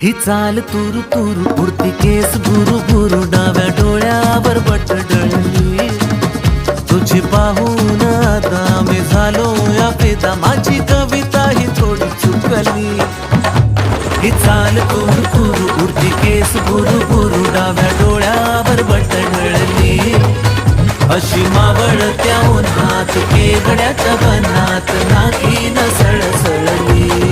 ही चाल तुरु तुरु उडती केस भुरु भुरु डाव्या डोळ्यावर बट डळली तुझी पाहून आता मी झालो या फिदा माझी कविता ही थोडी चुकली ही चाल तुरु तुरु उडती केस भुरु भुरु डाव्या डोळ्यावर बट डळली अशी मावळत्या उन्हात केवड्याच्या बनात नाकी न सळसळली